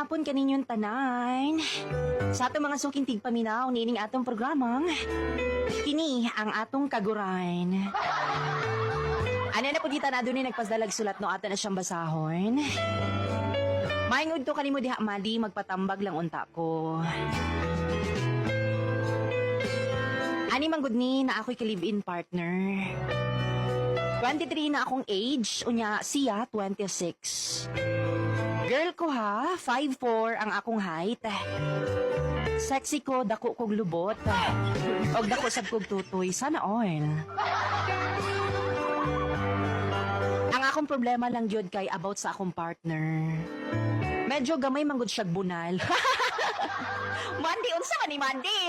hapon kaninyong tanan. Sa atong mga suking tigpaminaw, nining atong programang, kini ang atong kaguran. Ano na po kita na doon nagpasdalag sulat no ata na siyang basahon. Maingod to kanimo diha madi, magpatambag lang unta ko. Ani manggod ni na ako'y ka-live-in partner. 23 na akong age, unya siya 26. Girl ko ha, 5'4" ang akong height. Sexy ko, dako kog lubot. Og dako sad kog tutoy, sana all. Ang akong problema lang gyud kay about sa akong partner. Medyo gamay manggod siyag bunal. Mandy, unsa man ni Mandy?